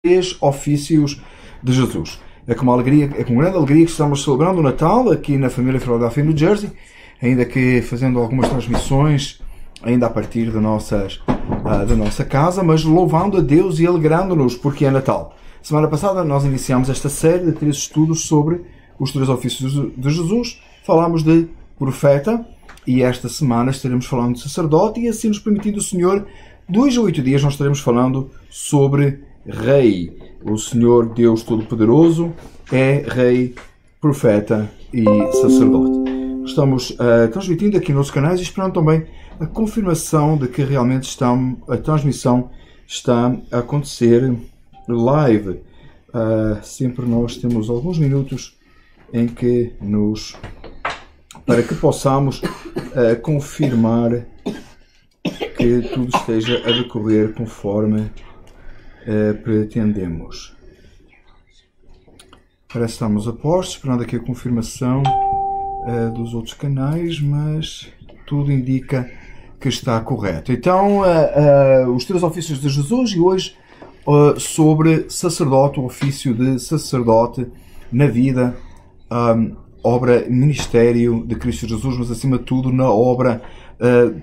três ofícios de Jesus. É com grande alegria que estamos celebrando o Natal aqui na família Philadelphia, New Jersey, ainda que fazendo algumas transmissões ainda a partir da nossa casa, mas louvando a Deus e alegrando-nos porque é Natal. Semana passada nós iniciamos esta série de 3 estudos sobre os 3 ofícios de Jesus. Falámos de profeta e esta semana estaremos falando de sacerdote e, assim nos permitindo o Senhor, 2 a 8 dias nós estaremos falando sobre Rei. O Senhor Deus Todo-Poderoso é Rei, profeta e sacerdote. Estamos transmitindo aqui nos canais e esperando também a confirmação de que realmente a transmissão está a acontecer live. Sempre nós temos alguns minutos em que para que possamos confirmar que tudo esteja a decorrer conforme pretendemos. Parece que estamos a postos, esperando aqui a confirmação dos outros canais, mas tudo indica que está correto. Então, os 3 ofícios de Jesus e hoje sobre sacerdote, o ofício de sacerdote na vida, obra, ministério de Cristo Jesus, mas acima de tudo na obra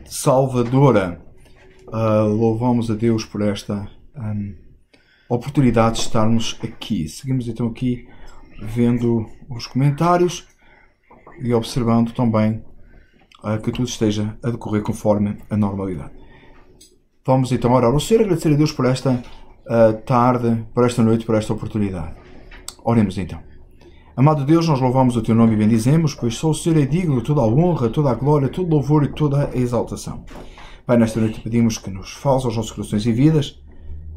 salvadora. Louvamos a Deus por esta oportunidade de estarmos aqui. Seguimos então aqui vendo os comentários e observando também que tudo esteja a decorrer conforme a normalidade. Vamos então orar ao Senhor, agradecer a Deus por esta tarde, por esta noite, por esta oportunidade. Oremos então. Amado Deus, nós louvamos o Teu nome e bendizemos, pois só o Senhor é digno de toda a honra, toda a glória, todo o louvor e toda a exaltação. Pai, nesta noite pedimos que nos fales aos nossos corações e vidas,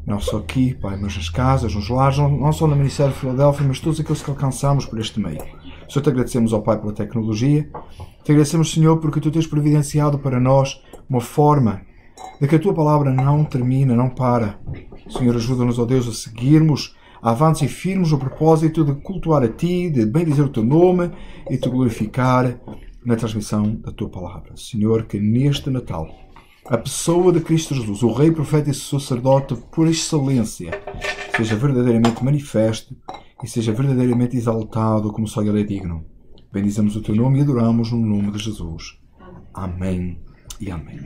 não só aqui, Pai, mas nas casas, nos lares, não só no Ministério de Filadélfia, mas todos aqueles que alcançamos por este meio. Senhor, te agradecemos, ó Pai, pela tecnologia. Te agradecemos, Senhor, porque Tu tens providenciado para nós uma forma de que a Tua palavra não termina, não para. Senhor, ajuda-nos, ó Deus, a seguirmos avantes e firmes no propósito de cultuar a Ti, de bendizer o Teu nome e Te glorificar na transmissão da Tua palavra. Senhor, que neste Natal a pessoa de Cristo Jesus, o Rei, Profeta e Sacerdote por excelência, seja verdadeiramente manifesto e seja verdadeiramente exaltado como só Ele é digno. Bendizemos o Teu nome e adoramos no nome de Jesus. Amém e amém.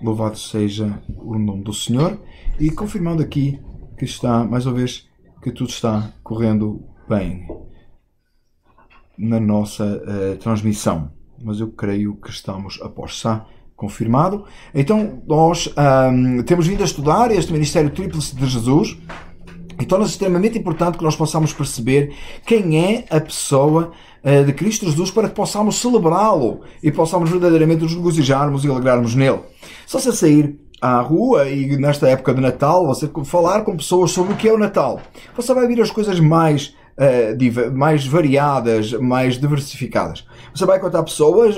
Louvado seja o nome do Senhor. E confirmando aqui que está, mais uma vez, que tudo está correndo bem na nossa transmissão. Mas eu creio que estamos a postos. Está confirmado. Então, nós temos vindo a estudar este Ministério Tríplice de Jesus. E torna-se extremamente importante que nós possamos perceber quem é a pessoa de Cristo Jesus para que possamos celebrá-lo e possamos verdadeiramente nos regozijarmos e alegrarmos nele. Só se sair à rua e nesta época de Natal, você falar com pessoas sobre o que é o Natal, você vai ver as coisas mais variadas, mais diversificadas. Você vai encontrar pessoas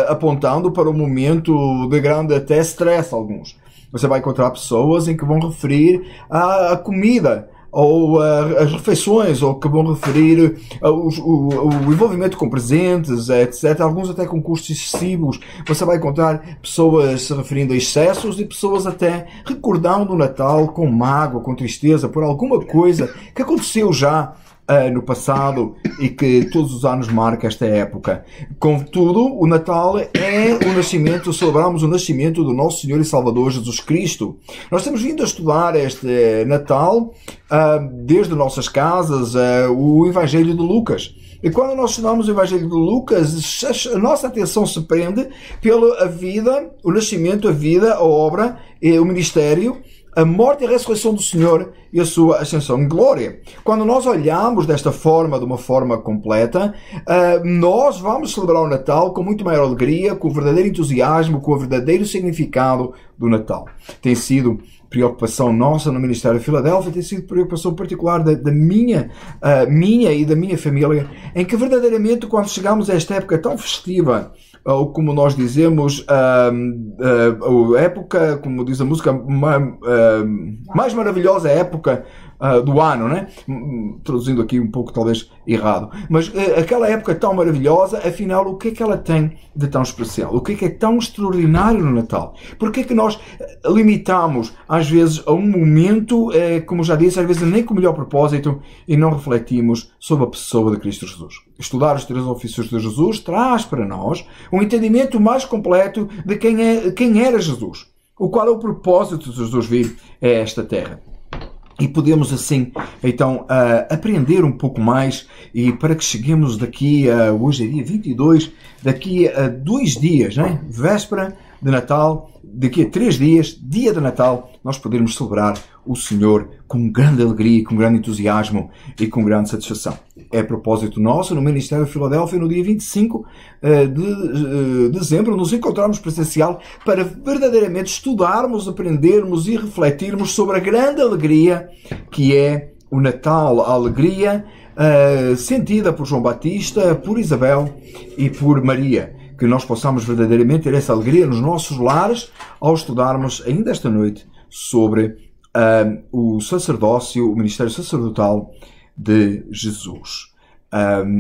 apontando para um momento de grande até stress, alguns. Você vai encontrar pessoas em que vão referir à comida, ou as refeições, ou que vão referir o envolvimento com presentes, etc. Alguns até com custos excessivos. Você vai encontrar pessoas se referindo a excessos e pessoas até recordando o Natal com mágoa, com tristeza, por alguma coisa que aconteceu já no passado e que todos os anos marca esta época. Contudo, o Natal é o nascimento, celebramos o nascimento do nosso Senhor e Salvador Jesus Cristo. Nós temos vindo a estudar este Natal desde nossas casas, o Evangelho de Lucas. E quando nós estudamos o Evangelho de Lucas, a nossa atenção se prende pela vida, o nascimento, a vida, a obra, o ministério, a morte e a ressurreição do Senhor e a sua ascensão em glória. Quando nós olhamos desta forma, de uma forma completa, nós vamos celebrar o Natal com muito maior alegria, com o verdadeiro entusiasmo, com o verdadeiro significado do Natal. Tem sido preocupação nossa no Ministério de Filadélfia, tem sido preocupação particular da minha e da minha família, em que verdadeiramente quando chegamos a esta época tão festiva, ou como nós dizemos, a época, como diz a música, mais maravilhosa época do ano, né? Traduzindo aqui um pouco talvez errado. Mas aquela época tão maravilhosa, afinal, o que é que ela tem de tão especial? O que é tão extraordinário no Natal? Por que é que nós limitamos, às vezes, a um momento, como já disse, às vezes nem com o melhor propósito, e não refletimos sobre a pessoa de Cristo Jesus? Estudar os 3 ofícios de Jesus traz para nós um entendimento mais completo de quem era Jesus. O qual é o propósito de Jesus vir a esta terra. E podemos assim, então, aprender um pouco mais, e para que cheguemos daqui hoje é dia 22, daqui a 2 dias, né? Véspera de Natal, daqui a 3 dias, dia de Natal, nós podermos celebrar o Senhor com grande alegria, com grande entusiasmo e com grande satisfação. É propósito nosso, no Ministério de Filadélfia, no dia 25 de dezembro, nos encontrarmos presencial para verdadeiramente estudarmos, aprendermos e refletirmos sobre a grande alegria que é o Natal, a alegria sentida por João Batista, por Isabel e por Maria. Que nós possamos verdadeiramente ter essa alegria nos nossos lares ao estudarmos ainda esta noite sobre o sacerdócio, o ministério sacerdotal de Jesus.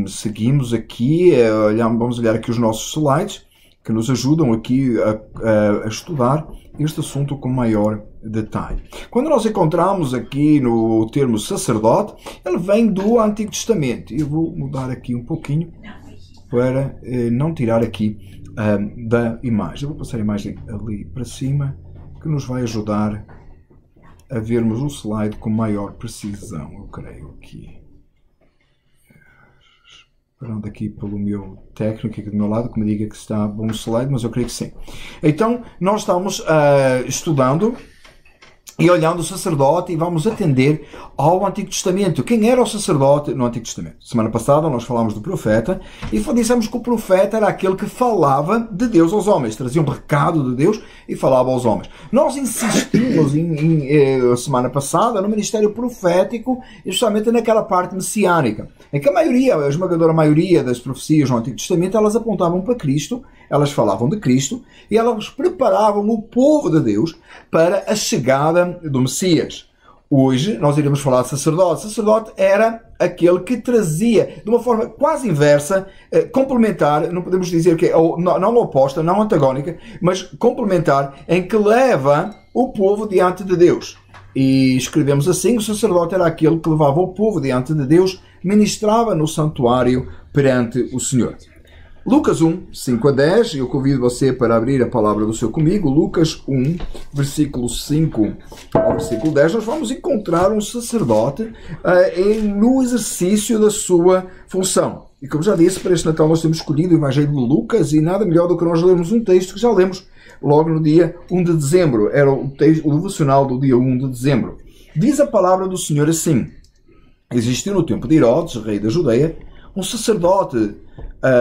Seguimos aqui, vamos olhar aqui os nossos slides que nos ajudam aqui a estudar este assunto com maior detalhe. Quando nós encontramos aqui no termo sacerdote, ele vem do Antigo Testamento. Eu vou mudar aqui um pouquinho para não tirar aqui da imagem. Eu vou passar a imagem ali para cima, que nos vai ajudar a vermos o slide com maior precisão, eu creio aqui. Esperando aqui pelo meu técnico aqui do meu lado, que me diga que está bom o slide, mas eu creio que sim. Então, nós estamos estudando e olhando o sacerdote, e vamos atender ao Antigo Testamento. Quem era o sacerdote no Antigo Testamento? Semana passada nós falámos do profeta, e dissemos que o profeta era aquele que falava de Deus aos homens, trazia um recado de Deus e falava aos homens. Nós insistimos semana passada no ministério profético, justamente naquela parte messiânica, em que a esmagadora maioria das profecias no Antigo Testamento, elas apontavam para Cristo, elas falavam de Cristo, e elas preparavam o povo de Deus para a chegada do Messias. Hoje nós iremos falar de sacerdote. O sacerdote era aquele que trazia, de uma forma quase inversa, complementar, não podemos dizer que é não oposta, não antagónica, mas complementar, em que leva o povo diante de Deus. E escrevemos assim: o sacerdote era aquele que levava o povo diante de Deus, ministrava no santuário perante o Senhor. Lucas 1, 5 a 10, eu convido você para abrir a palavra do Senhor comigo. Lucas 1, versículo 5 ao versículo 10, nós vamos encontrar um sacerdote no exercício da sua função. E como já disse, para este Natal nós temos escolhido o Evangelho de Lucas, e nada melhor do que nós lermos um texto que já lemos logo no dia 1 de dezembro. Era o devocional do dia 1 de dezembro. Diz a palavra do Senhor assim: existiu no tempo de Herodes, rei da Judeia, um sacerdote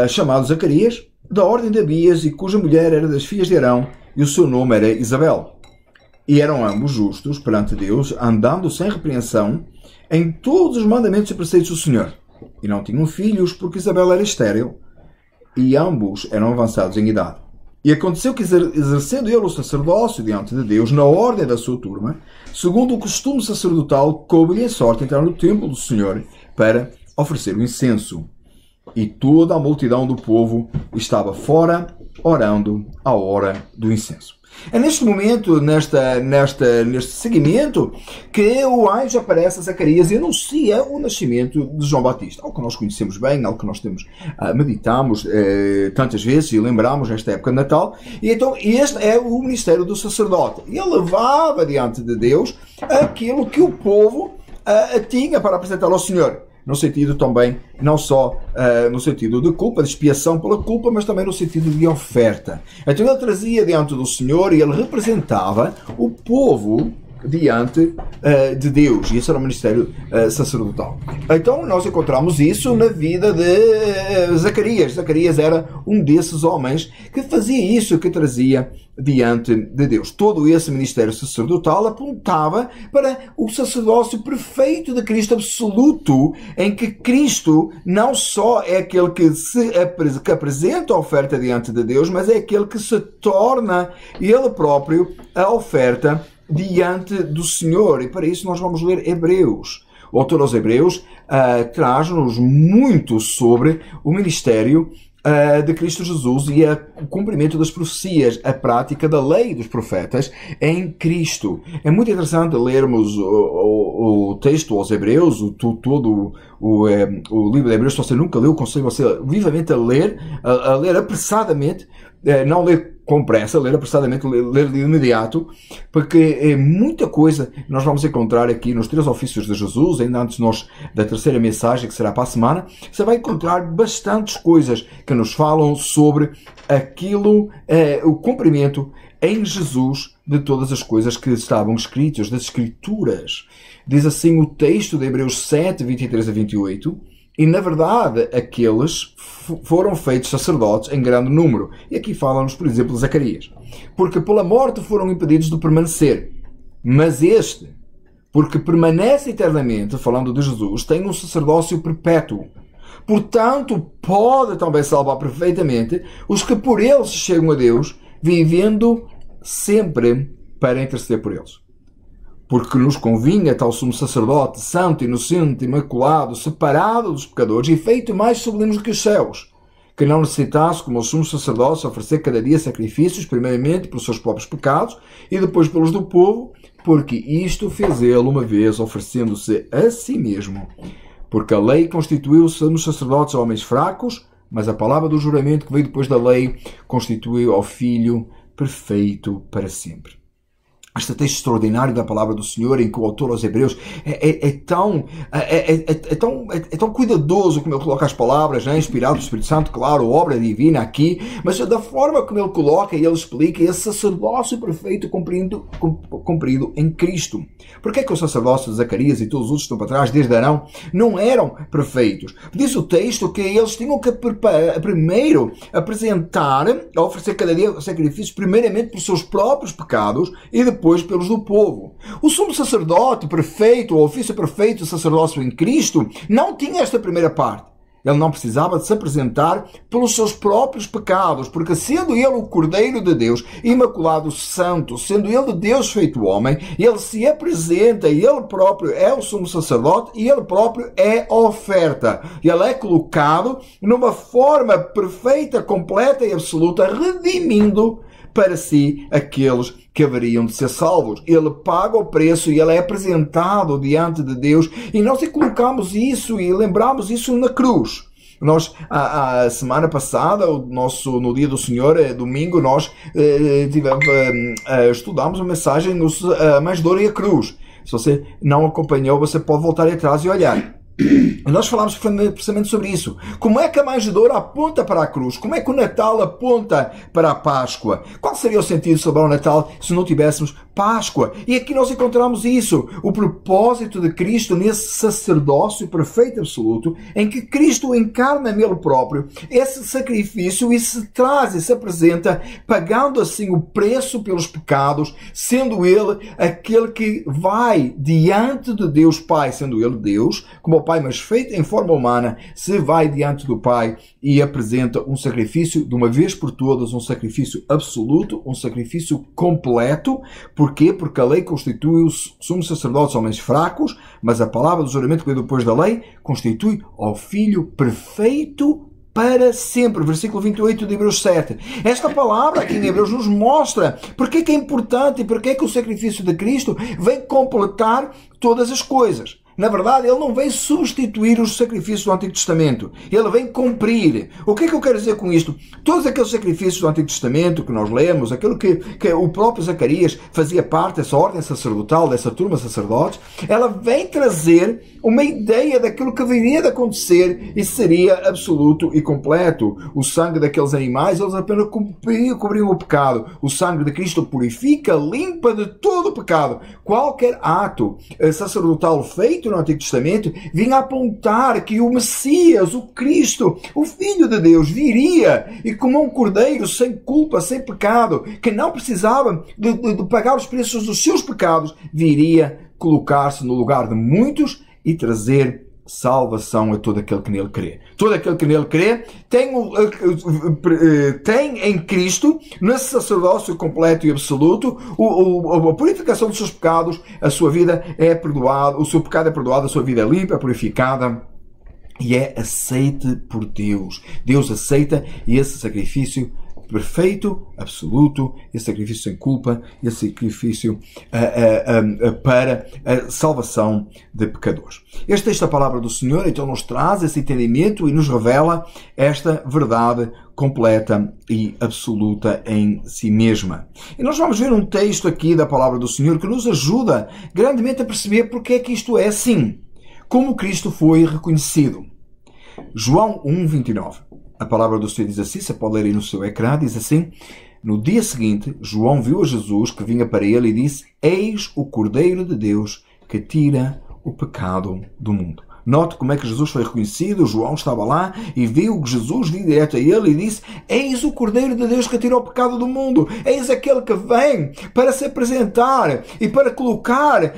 chamado Zacarias, da ordem de Abias, e cuja mulher era das filhas de Arão, e o seu nome era Isabel. E eram ambos justos perante Deus, andando sem repreensão em todos os mandamentos e preceitos do Senhor. E não tinham filhos, porque Isabel era estéril, e ambos eram avançados em idade. E aconteceu que, exercendo ele o sacerdócio diante de Deus, na ordem da sua turma, segundo o costume sacerdotal, coube-lhe a sorte entrar no templo do Senhor para oferecer o incenso. E toda a multidão do povo estava fora, orando à hora do incenso. É neste momento, neste seguimento, que o anjo aparece a Zacarias e anuncia o nascimento de João Batista. Algo que nós conhecemos bem, algo que nós meditamos tantas vezes e lembramos nesta época de Natal. E então este é o ministério do sacerdote. Ele levava diante de Deus aquilo que o povo tinha para apresentar ao Senhor. No sentido também, não só no sentido de culpa, de expiação pela culpa, mas também no sentido de oferta. Então ele trazia diante do Senhor e ele representava o povo diante de Deus. E esse era o ministério sacerdotal. Então nós encontramos isso na vida de Zacarias. Zacarias era um desses homens que fazia isso, que trazia diante de Deus. Todo esse ministério sacerdotal apontava para o sacerdócio perfeito de Cristo absoluto, em que Cristo não só é aquele que apresenta a oferta diante de Deus, mas é aquele que se torna ele próprio a oferta diante do Senhor. E para isso nós vamos ler Hebreus. O autor aos Hebreus traz-nos muito sobre o ministério de Cristo Jesus e o cumprimento das profecias, a prática da lei dos profetas em Cristo. É muito interessante lermos o texto aos Hebreus, todo o livro de Hebreus. Se você nunca leu, aconselho você vivamente a ler apressadamente, não ler com pressa, ler apressadamente, ler de imediato, porque é muita coisa nós vamos encontrar aqui nos 3 ofícios de Jesus, ainda antes da terceira mensagem, que será para a semana. Você vai encontrar bastantes coisas que nos falam sobre aquilo, o cumprimento em Jesus de todas as coisas que estavam escritas, das Escrituras. Diz assim o texto de Hebreus 7, 23 a 28, e na verdade aqueles foram feitos sacerdotes em grande número. E aqui fala-nos, por exemplo, de Zacarias. Porque pela morte foram impedidos de permanecer. Mas este, porque permanece eternamente, falando de Jesus, tem um sacerdócio perpétuo. Portanto, pode também salvar perfeitamente os que por eles chegam a Deus, vivendo sempre para interceder por eles. Porque nos convinha tal sumo sacerdote, santo, inocente, imaculado, separado dos pecadores e feito mais sublime do que os céus, que não necessitasse, como o sumo sacerdote, oferecer cada dia sacrifícios, primeiramente pelos seus próprios pecados e depois pelos do povo, porque isto fez ele uma vez, oferecendo-se a si mesmo. Porque a lei constituiu sumos sacerdotes a homens fracos, mas a palavra do juramento que veio depois da lei constituiu ao Filho perfeito para sempre. Este texto extraordinário da palavra do Senhor, em que o autor aos Hebreus é tão cuidadoso como ele coloca as palavras, né? Inspirado pelo Espírito Santo, claro, obra divina aqui, mas da forma como ele coloca e ele explica esse sacerdócio perfeito cumprido em Cristo. Por que é que o sacerdócio de Zacarias e todos os outros que estão para trás, desde Arão, não eram perfeitos? Diz o texto que eles tinham que primeiro apresentar, oferecer cada dia sacrifícios, primeiramente por seus próprios pecados e depois pelos do povo. O sumo sacerdote perfeito, o ofício perfeito do sacerdócio em Cristo, não tinha esta primeira parte. Ele não precisava de se apresentar pelos seus próprios pecados, porque sendo ele o Cordeiro de Deus, imaculado santo, sendo ele Deus feito homem, ele se apresenta e ele próprio é o sumo sacerdote e ele próprio é a oferta. Ele é colocado numa forma perfeita, completa e absoluta, redimindo para si aqueles que haveriam de ser salvos. Ele paga o preço e ele é apresentado diante de Deus. E nós colocamos isso e lembramos isso na cruz. Nós, a semana passada, no dia do Senhor, domingo, nós estudámos a mensagem A Mais Dor e a Cruz. Se você não acompanhou, você pode voltar atrás e olhar. Nós falámos precisamente sobre isso. Como é que a manjedoura aponta para a cruz? Como é que o Natal aponta para a Páscoa? Qual seria o sentido de celebrar o Natal se não tivéssemos Páscoa? E aqui nós encontramos isso. O propósito de Cristo nesse sacerdócio perfeito e absoluto, em que Cristo encarna nele próprio esse sacrifício e se traz e se apresenta, pagando assim o preço pelos pecados, sendo ele aquele que vai diante de Deus Pai, sendo ele Deus, como o Pai, mas feito em forma humana, se vai diante do Pai e apresenta um sacrifício de uma vez por todas, um sacrifício absoluto, um sacrifício completo. Porquê? Porque a lei constitui os sumos sacerdotes homens fracos, mas a palavra do juramento que veio depois da lei constitui ao Filho perfeito para sempre. Versículo 28 de Hebreus 7. Esta palavra aqui em Hebreus nos mostra porque é importante e porque é que o sacrifício de Cristo vem completar todas as coisas. Na verdade, ele não vem substituir os sacrifícios do Antigo Testamento. Ele vem cumprir. O que é que eu quero dizer com isto? Todos aqueles sacrifícios do Antigo Testamento que nós lemos, aquilo que o próprio Zacarias fazia parte dessa ordem sacerdotal, dessa turma de sacerdotes, ela vem trazer uma ideia daquilo que viria de acontecer e seria absoluto e completo. O sangue daqueles animais, eles apenas cobriam o pecado. O sangue de Cristo purifica, limpa de todo o pecado. Qualquer ato sacerdotal feito no Antigo Testamento vinha apontar que o Messias, o Cristo, o Filho de Deus, viria e como um cordeiro sem culpa, sem pecado, que não precisava de pagar os preços dos seus pecados, viria colocar-se no lugar de muitos e trazer salvação a todo aquele que nele crê. Todo aquele que nele crê tem em Cristo, nesse sacerdócio completo e absoluto, a purificação dos seus pecados, a sua vida é perdoada, o seu pecado é perdoado, a sua vida é limpa, é purificada e é aceite por Deus. Deus aceita esse sacrifício perfeito, absoluto, esse sacrifício sem culpa, esse sacrifício para a salvação de pecadores. Este texto da palavra do Senhor então nos traz esse entendimento e nos revela esta verdade completa e absoluta em si mesma. E nós vamos ver um texto aqui da palavra do Senhor que nos ajuda grandemente a perceber porque é que isto é assim. Como Cristo foi reconhecido. João 1:29. A palavra do Senhor diz assim, você pode ler aí no seu ecrã, diz assim: no dia seguinte, João viu a Jesus que vinha para ele e disse: eis o Cordeiro de Deus que tira o pecado do mundo. Note como é que Jesus foi reconhecido. João estava lá e viu que Jesus vir direto a ele e disse: eis o Cordeiro de Deus que tira o pecado do mundo. Eis aquele que vem para se apresentar e para colocar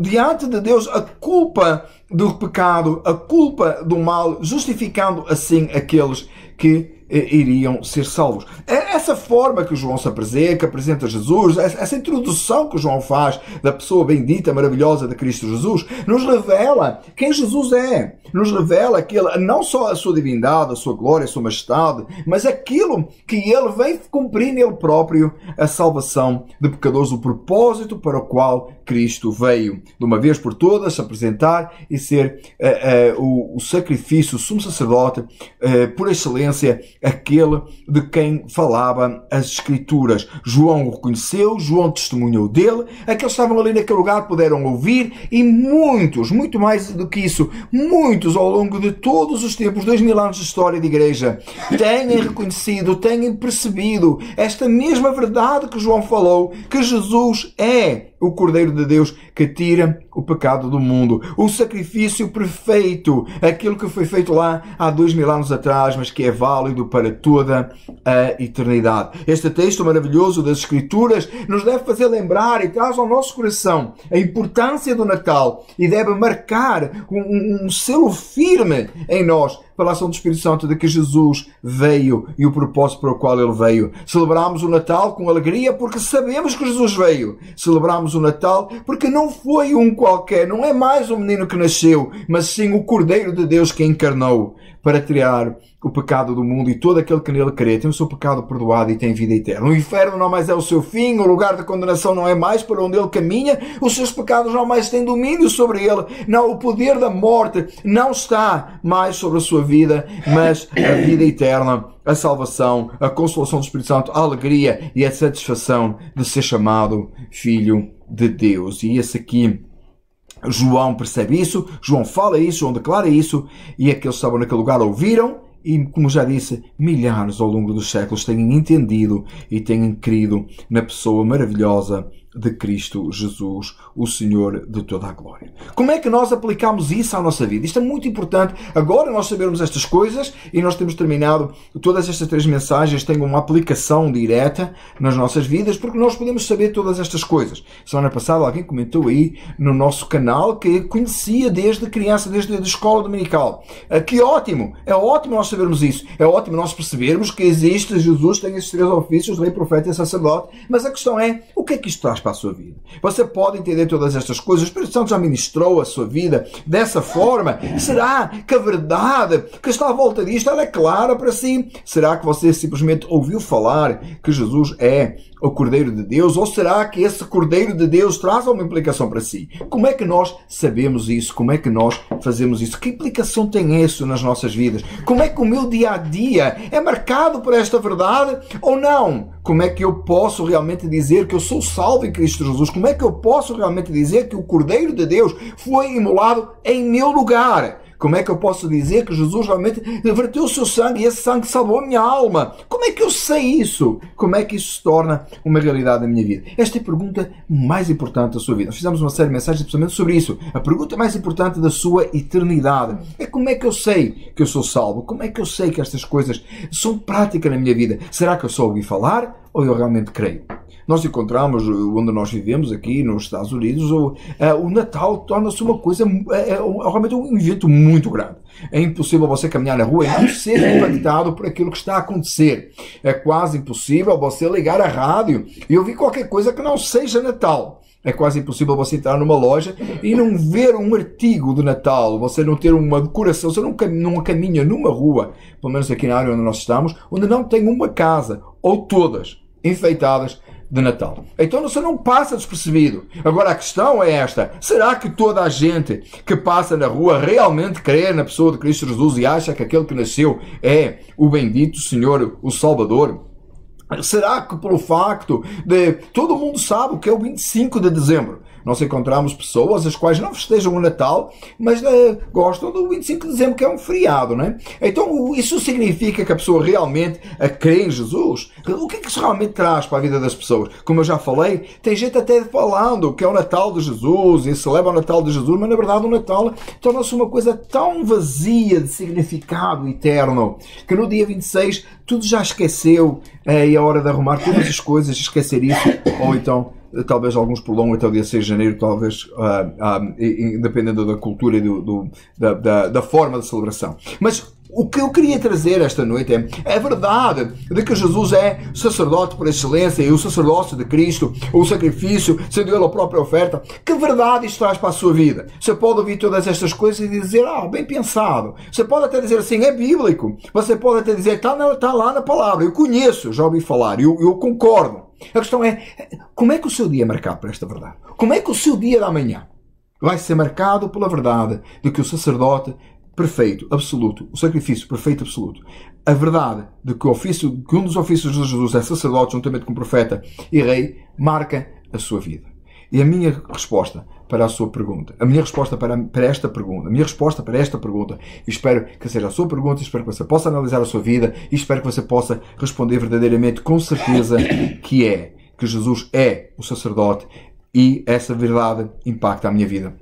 diante de Deus a culpa do pecado, a culpa do mal, justificando assim aqueles que iriam ser salvos. Essa forma que João se apresenta, que apresenta Jesus, essa introdução que João faz da pessoa bendita, maravilhosa de Cristo Jesus, nos revela quem Jesus é. Nos revela que ele, não só a sua divindade, a sua glória, a sua majestade, mas aquilo que ele vem cumprir nele próprio, a salvação de pecadores, o propósito para o qual Cristo veio, de uma vez por todas, se apresentar e ser o sacrifício, o sumo sacerdote, por excelência, aquele de quem falava as Escrituras. João o reconheceu, João testemunhou dele, aqueles que estavam ali naquele lugar puderam ouvir e muitos, muito mais do que isso, muitos ao longo de todos os tempos, 2000 anos de história de igreja, têm reconhecido, têm percebido esta mesma verdade que João falou, que Jesus é o Cordeiro de Deus que tira o pecado do mundo. O sacrifício perfeito, aquilo que foi feito lá há 2000 anos atrás, mas que é válido para toda a eternidade. Este texto maravilhoso das Escrituras nos deve fazer lembrar e traz ao nosso coração a importância do Natal e deve marcar um selo firme em nós pela ação do Espírito Santo de que Jesus veio e o propósito para o qual ele veio. Celebramos o Natal com alegria porque sabemos que Jesus veio. Celebramos o Natal porque não foi um qualquer, não é mais um menino que nasceu, mas sim o Cordeiro de Deus que encarnou para tirar o pecado do mundo, e todo aquele que nele crê tem o seu pecado perdoado e tem vida eterna. O inferno não mais é o seu fim, o lugar de condenação não é mais para onde ele caminha, os seus pecados não mais têm domínio sobre ele. Não, o poder da morte não está mais sobre a sua vida, mas a vida eterna, a salvação, a consolação do Espírito Santo, a alegria e a satisfação de ser chamado Filho de Deus. E esse aqui, João percebe isso, João fala isso, João declara isso, e aqueles que estavam naquele lugar ouviram, e, como já disse, milhares ao longo dos séculos têm entendido e têm crido na pessoa maravilhosa de Cristo Jesus, o Senhor de toda a glória. Como é que nós aplicamos isso à nossa vida? Isto é muito importante. Agora nós sabermos estas coisas, e nós temos terminado, todas estas 3 mensagens têm uma aplicação direta nas nossas vidas, porque nós podemos saber todas estas coisas. Semana passada alguém comentou aí no nosso canal que conhecia desde criança, desde a escola dominical. Que ótimo! É ótimo nós sabermos isso. É ótimo nós percebermos que existe, Jesus tem esses 3 ofícios, rei, profeta e sacerdote. Mas a questão é, o que é que isto traz para a sua vida? Você pode entender todas estas coisas. O Espírito Santo já ministrou a sua vida dessa forma. Será que a verdade que está à volta disto ela é clara para si? Será que você simplesmente ouviu falar que Jesus é o Cordeiro de Deus? Ou será que esse Cordeiro de Deus traz alguma implicação para si? Como é que nós sabemos isso? Como é que nós fazemos isso? Que implicação tem isso nas nossas vidas? Como é que o meu dia-a-dia é marcado por esta verdade ou não? Como é que eu posso realmente dizer que eu sou salvo em Cristo Jesus? Como é que eu posso realmente dizer que o Cordeiro de Deus foi imolado em meu lugar? Como é que eu posso dizer que Jesus realmente verteu o seu sangue e esse sangue salvou a minha alma? Como é que eu sei isso? Como é que isso se torna uma realidade na minha vida? Esta é a pergunta mais importante da sua vida. Nós fizemos uma série de mensagens precisamente sobre isso. A pergunta mais importante da sua eternidade é como é que eu sei que eu sou salvo? Como é que eu sei que estas coisas são práticas na minha vida? Será que eu só ouvi falar? ou eu realmente creio? Nós encontramos, onde nós vivemos, aqui nos Estados Unidos, o Natal torna-se uma coisa, realmente um evento muito grande. É impossível você caminhar na rua e não ser impactado por aquilo que está a acontecer. É quase impossível você ligar a rádio e ouvir qualquer coisa que não seja Natal. É quase impossível você entrar numa loja e não ver um artigo de Natal, você não ter uma decoração, você não caminha numa rua, pelo menos aqui na área onde nós estamos, onde não tem uma casa, ou todas, enfeitadas de Natal. Então você não passa despercebido. Agora a questão é esta: será que toda a gente que passa na rua realmente crê na pessoa de Cristo Jesus e acha que aquele que nasceu é o bendito Senhor, o Salvador? Será que pelo facto de todo mundo sabe o que é o 25 de dezembro? Nós encontramos pessoas as quais não festejam o Natal, mas gostam do 25 de dezembro, que é um feriado, não é? Então isso significa que a pessoa realmente crê em Jesus? O que é que isso realmente traz para a vida das pessoas? Como eu já falei, tem gente até falando que é o Natal de Jesus e celebra o Natal de Jesus, mas na verdade o Natal torna-se uma coisa tão vazia de significado eterno que no dia 26 tudo já esqueceu e é hora de arrumar todas as coisas, esquecer isso, ou então talvez alguns prolongam até o dia 6 de janeiro, talvez, dependendo da cultura e da forma de celebração. Mas o que eu queria trazer esta noite é a verdade de que Jesus é sacerdote por excelência e o sacerdócio de Cristo, o sacrifício, sendo Ele a própria oferta. Que verdade isto traz para a sua vida? Você pode ouvir todas estas coisas e dizer, bem pensado. Você pode até dizer assim, é bíblico. Você pode até dizer, está lá na palavra. Eu conheço, já ouvi falar, eu concordo. A questão é, como é que o seu dia é marcado por esta verdade? Como é que o seu dia da manhã vai ser marcado pela verdade de que o sacerdote perfeito, absoluto, o sacrifício perfeito, absoluto, a verdade de que um dos ofícios de Jesus é sacerdote juntamente com profeta e rei, marca a sua vida. E a minha resposta para a sua pergunta, a minha resposta para esta pergunta, a minha resposta para esta pergunta, e espero que seja a sua pergunta, espero que você possa analisar a sua vida e espero que você possa responder verdadeiramente com certeza que Jesus é o sacerdote e essa verdade impacta a minha vida.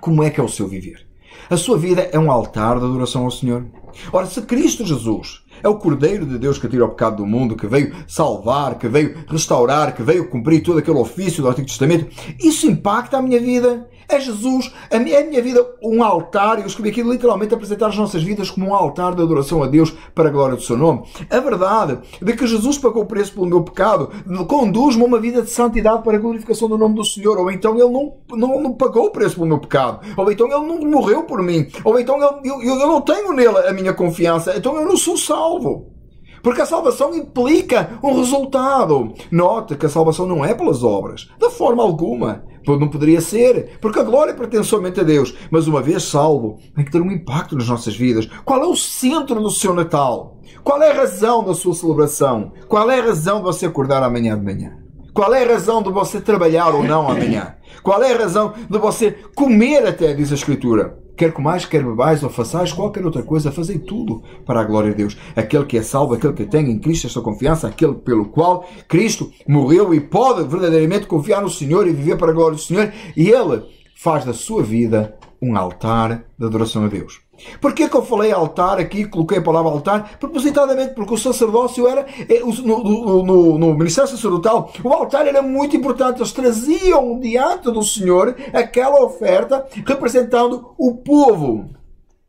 Como é que é o seu viver? A sua vida é um altar de adoração ao Senhor. Ora, se Cristo Jesus é o Cordeiro de Deus que tira o pecado do mundo, que veio salvar, que veio restaurar, que veio cumprir todo aquele ofício do Antigo Testamento, isso impacta a minha vida. É Jesus, é a minha vida um altar. Eu escrevi aqui literalmente apresentar as nossas vidas como um altar de adoração a Deus para a glória do seu nome. A verdade de que Jesus pagou o preço pelo meu pecado conduz-me a uma vida de santidade para a glorificação do nome do Senhor. Ou então Ele não pagou o preço pelo meu pecado. Ou então Ele não morreu por mim. Ou então eu não tenho nele a minha confiança. Então eu não sou salvo. Porque a salvação implica um resultado. Note que a salvação não é pelas obras. De forma alguma. Não poderia ser. Porque a glória pertence somente a Deus. Mas uma vez salvo, tem que ter um impacto nas nossas vidas. Qual é o centro do seu Natal? Qual é a razão da sua celebração? Qual é a razão de você acordar amanhã de manhã? Qual é a razão de você trabalhar ou não amanhã? Qual é a razão de você comer até, diz a Escritura? Quer comais, quer bebais ou façais qualquer outra coisa, fazei tudo para a glória de Deus. Aquele que é salvo, aquele que tem em Cristo a sua confiança, aquele pelo qual Cristo morreu e pode verdadeiramente confiar no Senhor e viver para a glória do Senhor, e Ele faz da sua vida um altar de adoração a Deus. Porquê que eu falei altar aqui, coloquei a palavra altar? Propositadamente, porque o sacerdócio era, no ministério sacerdotal, o altar era muito importante. Eles traziam diante do Senhor aquela oferta representando o povo.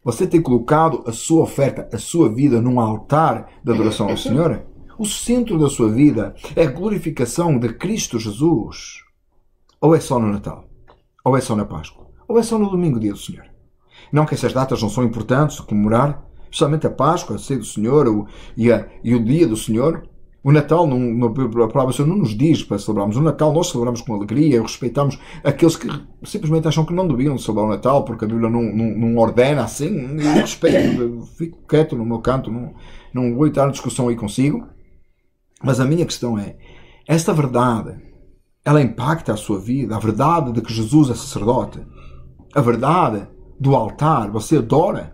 Você tem colocado a sua oferta, a sua vida num altar de adoração ao Senhor? O centro da sua vida é a glorificação de Cristo Jesus? Ou é só no Natal? Ou é só na Páscoa? Ou é só no domingo, dia do Senhor? Não que essas datas não são importantes de comemorar, especialmente a Páscoa, a ceia do Senhor e o dia do Senhor. O Natal, a palavra do Senhor não nos diz para celebrarmos. O Natal nós celebramos com alegria, respeitamos aqueles que simplesmente acham que não deviam celebrar o Natal, porque a Bíblia não ordena assim. Eu respeito, fico quieto no meu canto, não vou entrar na discussão aí consigo. Mas a minha questão é, esta verdade, ela impacta a sua vida, a verdade de que Jesus é sacerdote, a verdade do altar, você adora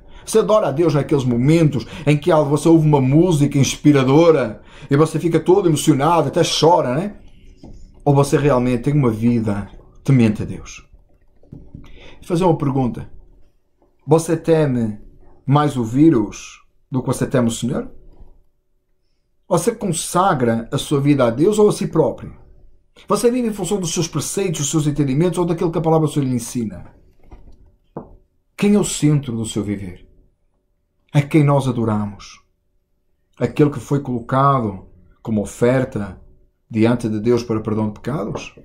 a Deus naqueles momentos em que você ouve uma música inspiradora e você fica todo emocionado, até chora, né? Ou você realmente tem uma vida temente a Deus? Vou fazer uma pergunta. Você teme mais o vírus do que você teme o Senhor? Você consagra a sua vida a Deus ou a si próprio? Você vive em função dos seus preceitos, dos seus entendimentos ou daquilo que a palavra do Senhor lhe ensina? Quem é o centro do seu viver? A quem nós adoramos? Aquele que foi colocado como oferta diante de Deus para perdão de pecados?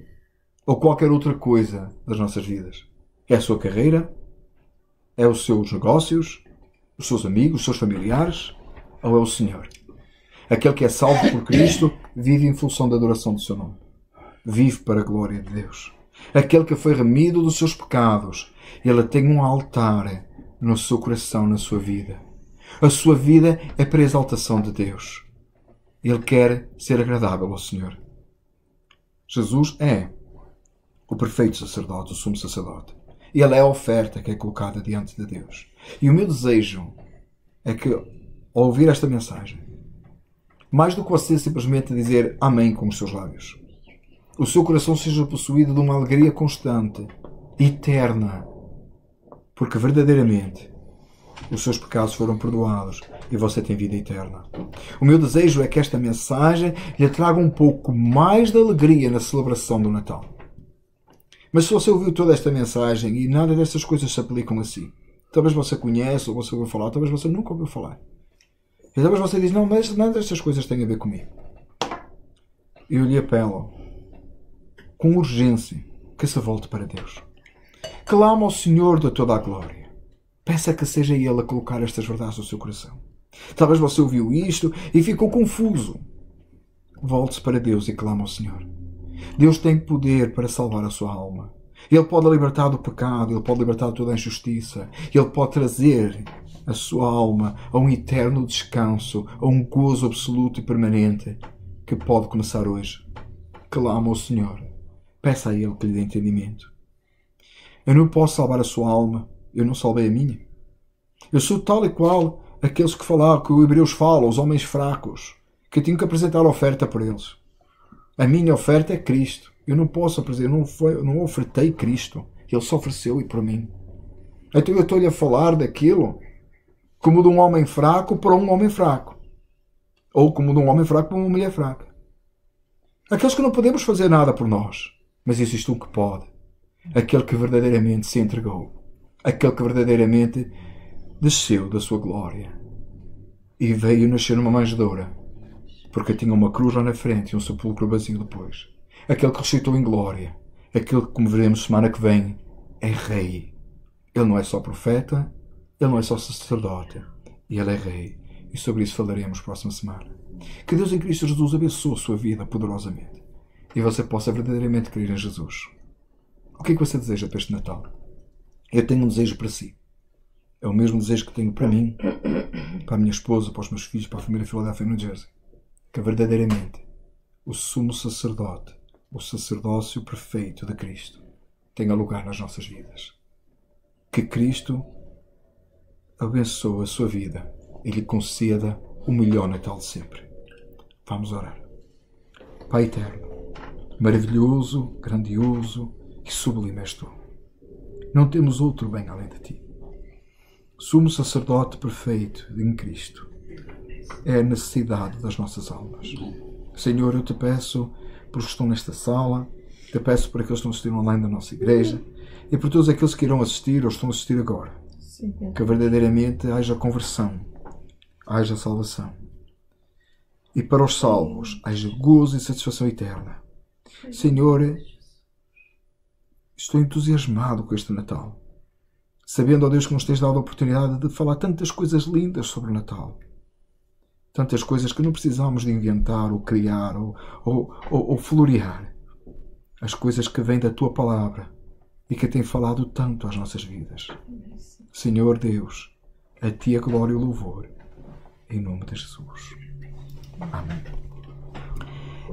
Ou qualquer outra coisa das nossas vidas? É a sua carreira? É os seus negócios? Os seus amigos? Os seus familiares? Ou é o Senhor? Aquele que é salvo por Cristo vive em função da adoração do seu nome. Vive para a glória de Deus. Aquele que foi remido dos seus pecados, ele tem um altar no seu coração, na sua vida. A sua vida é para a exaltação de Deus. Ele quer ser agradável ao Senhor. Jesus é o perfeito sacerdote, o sumo sacerdote. Ele é a oferta que é colocada diante de Deus. E o meu desejo é que, ao ouvir esta mensagem, mais do que você simplesmente dizer amém com os seus lábios, o seu coração seja possuído de uma alegria constante, eterna, porque verdadeiramente os seus pecados foram perdoados e você tem vida eterna. O meu desejo é que esta mensagem lhe traga um pouco mais de alegria na celebração do Natal. Mas se você ouviu toda esta mensagem e nada dessas coisas se aplicam a si, talvez você conheça, ou você ouviu falar, talvez você nunca ouviu falar. E talvez você diz, não, mas nada destas coisas tem a ver comigo. Eu lhe apelo, com urgência, que se volte para Deus. Clama ao Senhor de toda a glória. Peça que seja Ele a colocar estas verdades no seu coração. Talvez você ouviu isto e ficou confuso. Volte-se para Deus e clama ao Senhor. Deus tem poder para salvar a sua alma. Ele pode libertar do pecado, Ele pode libertar de toda a injustiça. Ele pode trazer a sua alma a um eterno descanso, a um gozo absoluto e permanente que pode começar hoje. Clama ao Senhor. Peça a Ele que lhe dê entendimento. Eu não posso salvar a sua alma. Eu não salvei a minha. Eu sou tal e qual aqueles que falaram, que o Hebreus fala, os homens fracos, que tinham que apresentar a oferta por eles. A minha oferta é Cristo. Eu não posso apresentar, eu não ofertei Cristo. Ele só ofereceu e por mim. Então eu estou-lhe a falar daquilo como de um homem fraco para um homem fraco. Ou como de um homem fraco para uma mulher fraca. Aqueles que não podemos fazer nada por nós. Mas existe um que pode. Aquele que verdadeiramente se entregou. Aquele que verdadeiramente desceu da sua glória. E veio nascer numa manjedoura. Porque tinha uma cruz lá na frente e um sepulcro vazio depois. Aquele que ressuscitou em glória. Aquele que, como veremos semana que vem, é rei. Ele não é só profeta. Ele não é só sacerdote. E ele é rei. E sobre isso falaremos próxima semana. Que Deus em Cristo Jesus abençoe a sua vida poderosamente. E você possa verdadeiramente crer em Jesus. O que é que você deseja para este Natal? Eu tenho um desejo para si. É o mesmo desejo que tenho para mim, para a minha esposa, para os meus filhos, para a família Philadelphia, New Jersey. Que verdadeiramente o sumo sacerdote, o sacerdócio perfeito de Cristo, tenha lugar nas nossas vidas. Que Cristo abençoe a sua vida e lhe conceda o melhor Natal de sempre. Vamos orar. Pai eterno, maravilhoso, grandioso e sublime és tu. Não temos outro bem além de ti. Sumo sacerdote perfeito em Cristo. É a necessidade das nossas almas. Senhor, eu te peço por que estão nesta sala, te peço por aqueles que estão assistindo online da nossa igreja e por todos aqueles que irão assistir ou estão a assistir agora. Que verdadeiramente haja conversão, haja salvação. E para os salvos haja gozo e satisfação eterna. Senhor, estou entusiasmado com este Natal. Sabendo, ó Deus, que nos tens dado a oportunidade de falar tantas coisas lindas sobre o Natal. Tantas coisas que não precisamos de inventar ou criar ou florear. As coisas que vêm da Tua Palavra e que têm falado tanto às nossas vidas. Senhor Deus, a Ti a glória e o louvor. Em nome de Jesus. Amém.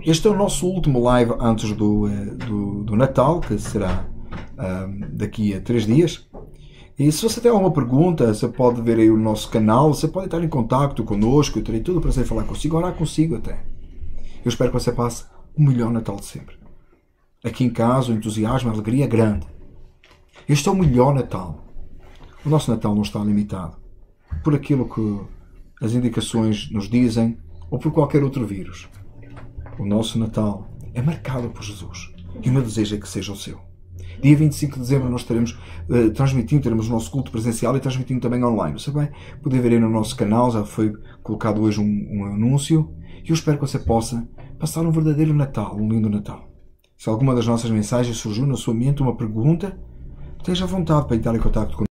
Este é o nosso último live antes do Natal, que será daqui a 3 dias. E se você tem alguma pergunta, você pode ver aí o nosso canal, você pode estar em contacto connosco, eu terei todo o prazer em falar consigo, orar consigo até. Eu espero que você passe o melhor Natal de sempre. Aqui em casa o entusiasmo, a alegria é grande. Este é o melhor Natal. O nosso Natal não está limitado por aquilo que as indicações nos dizem, ou por qualquer outro vírus. O nosso Natal é marcado por Jesus. E o meu desejo é que seja o seu. Dia 25 de dezembro nós teremos o nosso culto presencial e transmitindo também online. Você vai poder ver aí no nosso canal, já foi colocado hoje um anúncio. E eu espero que você possa passar um verdadeiro Natal, um lindo Natal. Se alguma das nossas mensagens surgiu na sua mente uma pergunta, esteja à vontade para entrar em contato conosco.